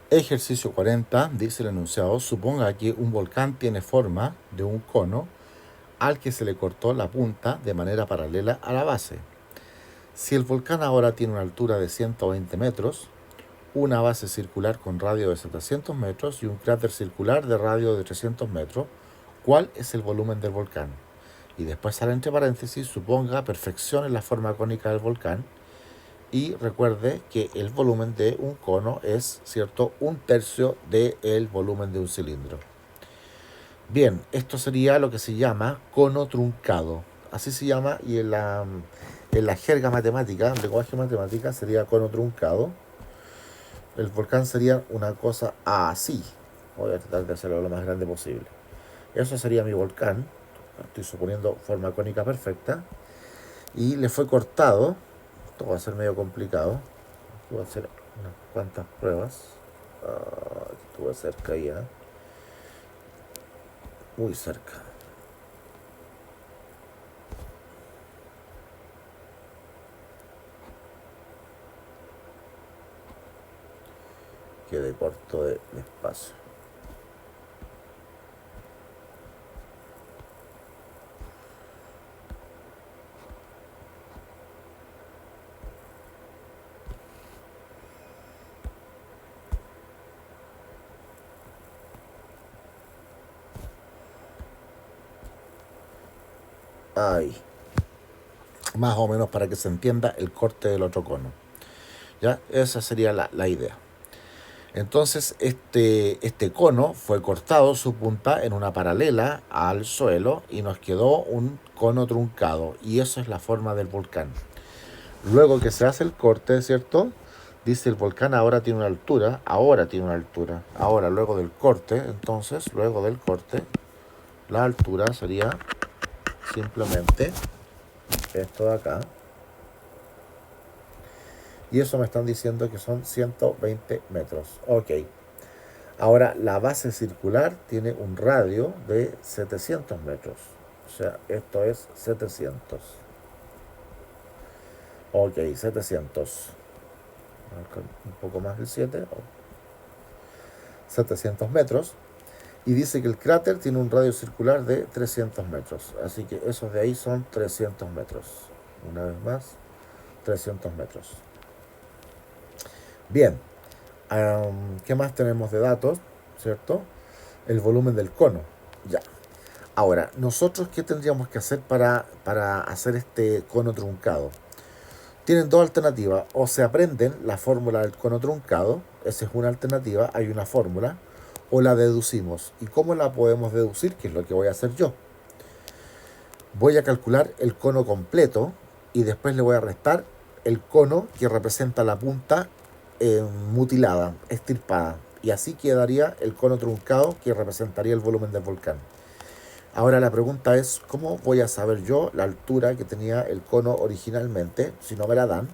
Ejercicio 40, dice el enunciado, suponga que un volcán tiene forma de un cono al que se le cortó la punta de manera paralela a la base. Si el volcán ahora tiene una altura de 120 metros, una base circular con radio de 700 metros y un cráter circular de radio de 300 metros, ¿cuál es el volumen del volcán? Y después sale entre paréntesis, suponga perfección en la forma cónica del volcán y recuerde que el volumen de un cono es, ¿cierto?, un tercio del volumen de un cilindro. Bien, esto sería lo que se llama cono truncado. Así se llama y en la jerga matemática, en lenguaje matemática, sería cono truncado. El volcán sería una cosa así. Voy a tratar de hacerlo lo más grande posible. Eso sería mi volcán. Estoy suponiendo forma cónica perfecta. Y le fue cortado. Esto va a ser medio complicado. Voy a hacer unas cuantas pruebas. Estuve cerca ya. Muy cerca. Quedé corto de espacio. Ahí. Más o menos para que se entienda el corte del otro cono. ¿Ya? Esa sería la idea. Entonces este cono fue cortado su punta en una paralela al suelo y nos quedó un cono truncado y eso es la forma del volcán. Luego que se hace el corte, ¿cierto? Dice el volcán ahora tiene una altura, ahora luego del corte, entonces luego del corte la altura sería simplemente esto de acá. Y eso me están diciendo que son 120 metros. Ok. Ahora, la base circular tiene un radio de 700 metros. O sea, esto es 700. Ok, 700. Un poco más del 7. 700 metros. Y dice que el cráter tiene un radio circular de 300 metros. Así que esos de ahí son 300 metros. Una vez más, 300 metros. Bien. ¿Qué más tenemos de datos? ¿Cierto? El volumen del cono. Ya. Ahora, nosotros qué tendríamos que hacer para hacer este cono truncado. Tienen dos alternativas. O se aprenden la fórmula del cono truncado. Esa es una alternativa. Hay una fórmula. O la deducimos. ¿Y cómo la podemos deducir? Que es lo que voy a hacer yo. Voy a calcular el cono completo. Y después le voy a restar el cono que representa la punta mutilada, extirpada. Y así quedaría el cono truncado que representaría el volumen del volcán. Ahora la pregunta es, ¿cómo voy a saber yo la altura que tenía el cono originalmente si no me la dan?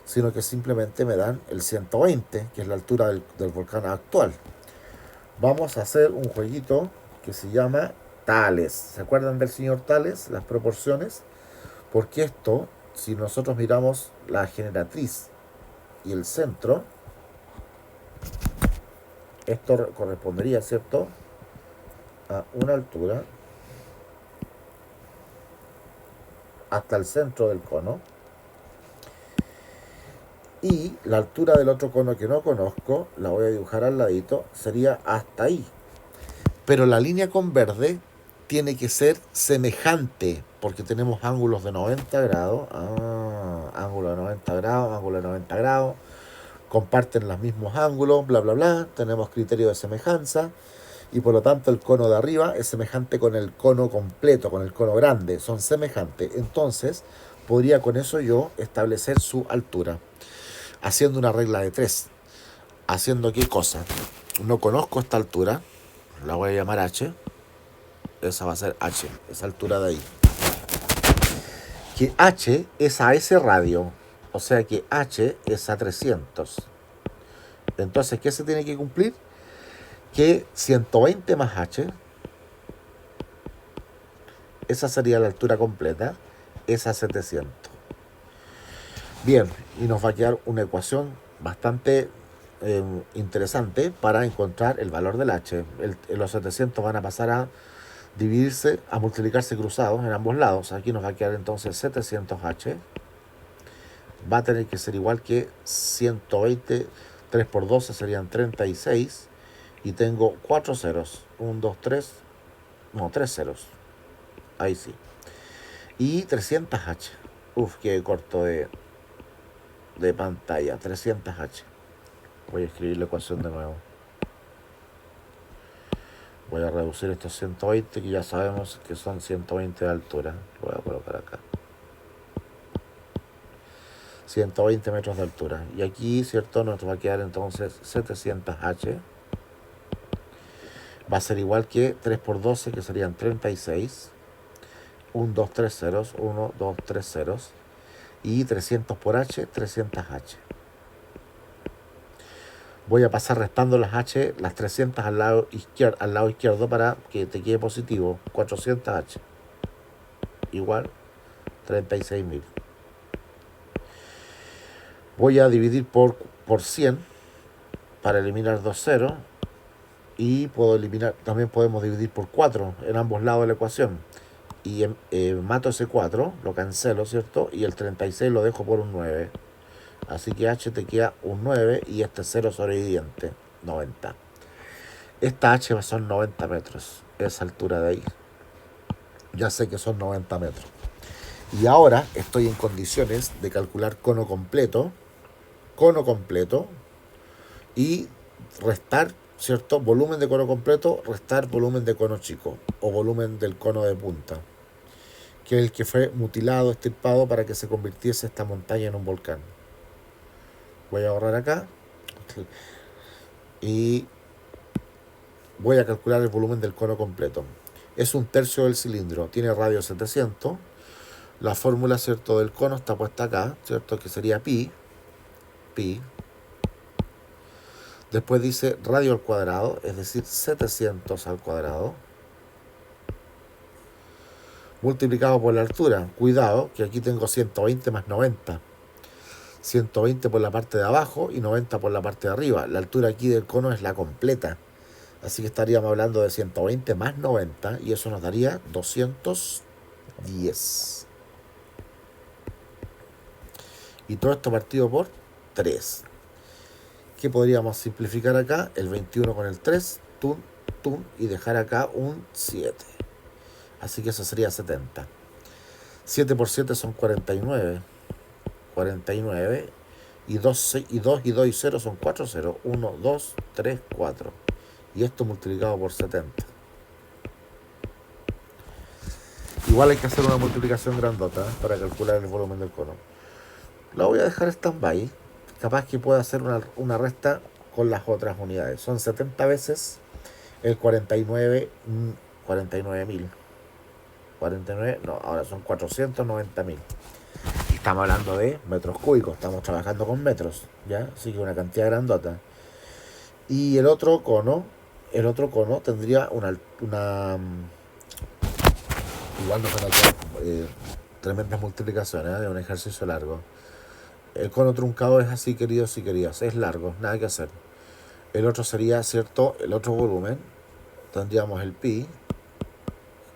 Sino que simplemente me dan el 120, que es la altura del volcán actual. Vamos a hacer un jueguito que se llama Tales. ¿Se acuerdan del señor Tales? Las proporciones. Porque esto, si nosotros miramos la generatriz y el centro, esto correspondería, ¿cierto?, a una altura hasta el centro del cono. Y la altura del otro cono que no conozco, la voy a dibujar al ladito, sería hasta ahí. Pero la línea con verde tiene que ser semejante, porque tenemos ángulos de 90 grados. Ángulo de 90 grados, ángulo de 90 grados. Comparten los mismos ángulos, bla, bla, bla. Tenemos criterio de semejanza. Y por lo tanto el cono de arriba es semejante con el cono completo, con el cono grande. Son semejantes. Entonces, podría con eso yo establecer su altura. Haciendo una regla de 3. ¿Haciendo qué cosa? No conozco esta altura. La voy a llamar H. Esa va a ser H. Esa altura de ahí. Que H es a ese radio. O sea que H es a 300. Entonces, ¿qué se tiene que cumplir? Que 120 más H, esa sería la altura completa, es a 700. Bien, y nos va a quedar una ecuación bastante interesante para encontrar el valor del h. Los 700 van a pasar a dividirse, a multiplicarse cruzados en ambos lados. Aquí nos va a quedar entonces 700h. Va a tener que ser igual que 120. 3 por 12 serían 36. Y tengo 4 ceros. 1, 2, 3. No, 3 ceros. Ahí sí. Y 300h. Uf, qué corto de pantalla. 300h. Voy a escribir la ecuación de nuevo. Voy a reducir estos 120, que ya sabemos que son 120 de altura. Lo voy a colocar acá. 120 metros de altura. Y aquí, ¿cierto? Nos va a quedar entonces 700h. Va a ser igual que 3 por 12, que serían 36. 1, 2, 3 ceros. 1, 2, 3 ceros. Y 300 por h, 300h. Voy a pasar restando las h, las 300 al lado izquierdo para que te quede positivo. 400h. Igual 36.000. Voy a dividir por 100 para eliminar 2 ceros. Y también podemos dividir por 4 en ambos lados de la ecuación. Y mato ese 4, lo cancelo, ¿cierto? Y el 36 lo dejo por un 9. Así que h te queda un 9 y este 0 sobreviviente, 90. Esta h son 90 metros, esa altura de ahí. Ya sé que son 90 metros. Y ahora estoy en condiciones de calcular cono completo, y restar, ¿cierto? Volumen de cono completo, restar volumen de cono chico, o volumen del cono de punta, que es el que fue mutilado, estirpado para que se convirtiese esta montaña en un volcán. Voy a borrar acá y voy a calcular el volumen del cono completo. Es un tercio del cilindro, tiene radio 700. La fórmula, ¿cierto?, del cono está puesta acá, ¿cierto?, que sería pi. Después dice radio al cuadrado, es decir, 700 al cuadrado, multiplicado por la altura. Cuidado, que aquí tengo 120 más 90. 120 por la parte de abajo y 90 por la parte de arriba. La altura aquí del cono es la completa. Así que estaríamos hablando de 120 más 90 y eso nos daría 210. Y todo esto partido por 3. ¿Qué podríamos simplificar acá? El 21 con el 3, y dejar acá un 7. Así que eso sería 70. 7 por 7 son 49. 49. Y 2 y 2 y 0 son 4 0. 1, 2, 3, 4. Y esto multiplicado por 70. Igual hay que hacer una multiplicación grandota para calcular el volumen del cono. La voy a dejar stand-by. Capaz que pueda hacer una resta con las otras unidades. Son 70 veces el 49.000. 49, no, ahora son 490.000. Estamos hablando de metros cúbicos, estamos trabajando con metros, ¿ya? Así que una cantidad grandota. Y el otro cono tendría una igual nos van a quedar tremendas multiplicaciones, de un ejercicio largo. El cono truncado es así, queridos y queridas, es largo, nada que hacer. El otro sería, ¿cierto?, el otro volumen. Tendríamos el pi,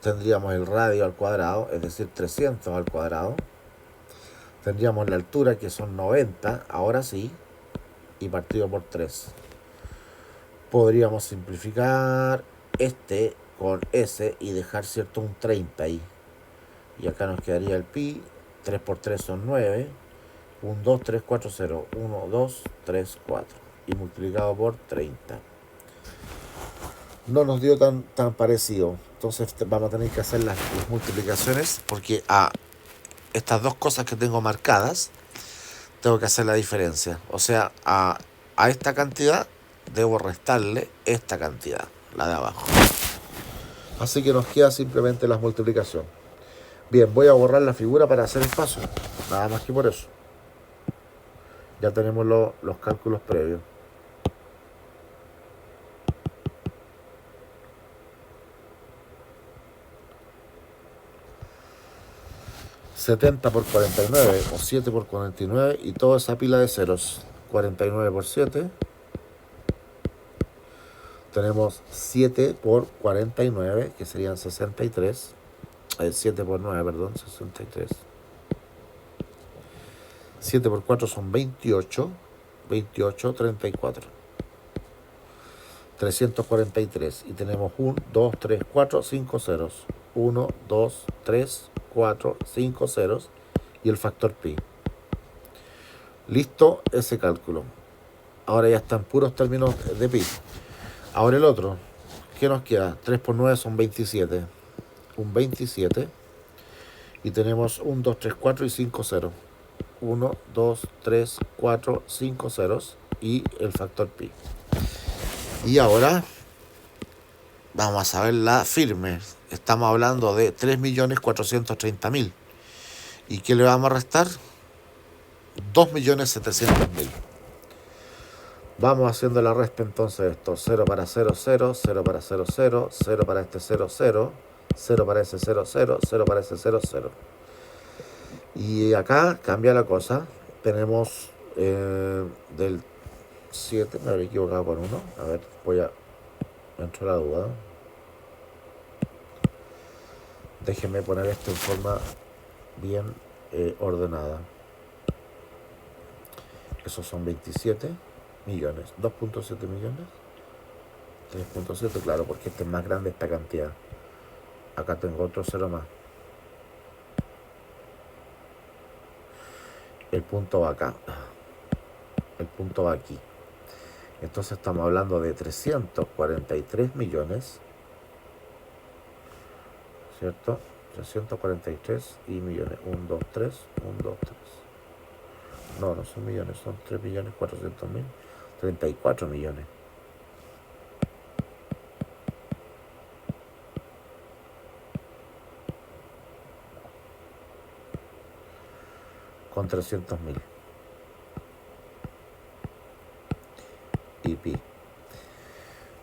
tendríamos el radio al cuadrado, es decir, 300 al cuadrado. Tendríamos la altura, que son 90, ahora sí, y partido por 3. Podríamos simplificar este con S y dejar, ¿cierto?, un 30 ahí. Y acá nos quedaría el pi, 3 por 3 son 9. 1, 2, 3, 4, 0. 1, 2, 3, 4. Y multiplicado por 30. No nos dio tan parecido. Entonces vamos a tener que hacer las multiplicaciones, porque a estas dos cosas que tengo marcadas tengo que hacer la diferencia. O sea, a esta cantidad debo restarle esta cantidad, la de abajo. Así que nos queda simplemente las multiplicaciones. Bien, voy a borrar la figura para hacer espacio. Nada más que por eso. Ya tenemos los cálculos previos. ...70 por 49... o 7 por 49... y toda esa pila de ceros. 49 por 7... Tenemos 7 por 49, que serían 63. 7 por 9, perdón, 63. 7 por 4 son 28. 28, 34. 343. Y tenemos 1, 2, 3, 4, 5 ceros. 1, 2, 3, 4, 5 ceros. Y el factor pi. Listo ese cálculo. Ahora ya están puros términos de pi. Ahora el otro. ¿Qué nos queda? 3 por 9 son 27. Un 27. Y tenemos 1, 2, 3, 4 y 5 ceros. 1, 2, 3, 4, 5 ceros. Y el factor pi. Y ahora vamos a saber la firme. Estamos hablando de 3.430.000. ¿Y qué le vamos a restar? 2.700.000. Vamos haciendo la resta entonces esto. 0 para 0, 0, 0 para 0, 0, 0 para este 0, 0, 0 para ese 0, 0, 0 para ese 0, 0. Y acá cambia la cosa. Tenemos del 7, me había equivocado por 1. A ver, me entró la duda. Déjenme poner esto en forma bien ordenada. Esos son 27 millones. 2.7 millones. 3.7, claro, porque este es más grande esta cantidad. Acá tengo otro cero más. El punto va acá. El punto va aquí. Entonces estamos hablando de 343 millones. ¿Cierto? 343 y millones. 1, 2, 3. 1, 2, 3. No, no son millones, son 3.400.000. 34 millones. Con 300.000. Y pi.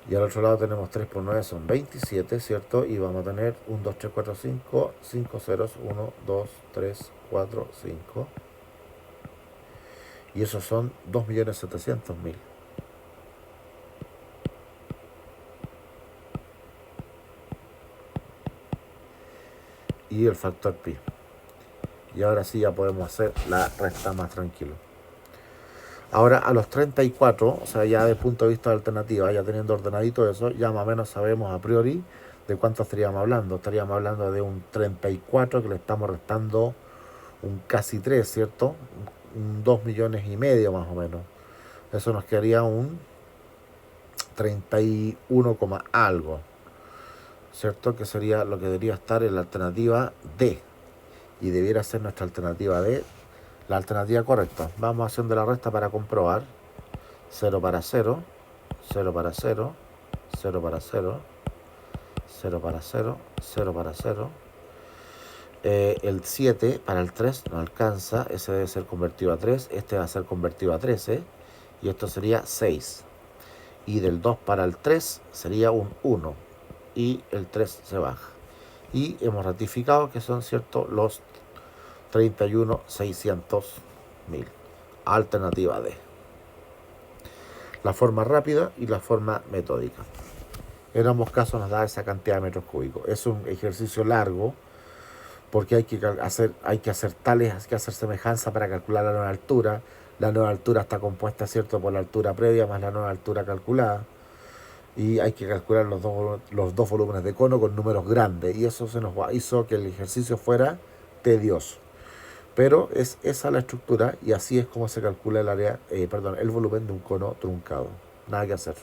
Y al otro lado tenemos 3 por 9 son 27, ¿cierto? Y vamos a tener 1, 2, 3, 4, 5, 5 ceros, 1, 2, 3, 4, 5. Y esos son 2.700.000. Y el factor pi. Y ahora sí ya podemos hacer la resta más tranquilo. Ahora a los 34, o sea, ya desde el punto de vista de alternativa, ya teniendo ordenadito eso, ya más o menos sabemos a priori de cuánto estaríamos hablando. Estaríamos hablando de un 34 que le estamos restando un casi 3, ¿cierto? Un 2 millones y medio más o menos. Eso nos quedaría un 31, algo, ¿cierto? Que sería lo que debería estar en la alternativa D. Y debiera ser nuestra alternativa D la alternativa correcta. Vamos haciendo la resta para comprobar. 0 para 0, 0 para 0, 0 para 0, 0 para 0, 0 para 0. El 7 para el 3 no alcanza, ese debe ser convertido a 3, este va a ser convertido a 13 y esto sería 6. Y del 2 para el 3 sería un 1 y el 3 se baja. Y hemos ratificado que son ciertos los 31.600.000. Alternativa D. La forma rápida y la forma metódica. En ambos casos nos da esa cantidad de metros cúbicos. Es un ejercicio largo porque hay que hacer semejanza para calcular la nueva altura. La nueva altura está compuesta, ¿cierto?, por la altura previa más la nueva altura calculada. Y hay que calcular los dos volúmenes de cono con números grandes. Y eso hizo que el ejercicio fuera tedioso. Pero es esa la estructura y así es como se calcula el volumen de un cono truncado. Nada que hacer.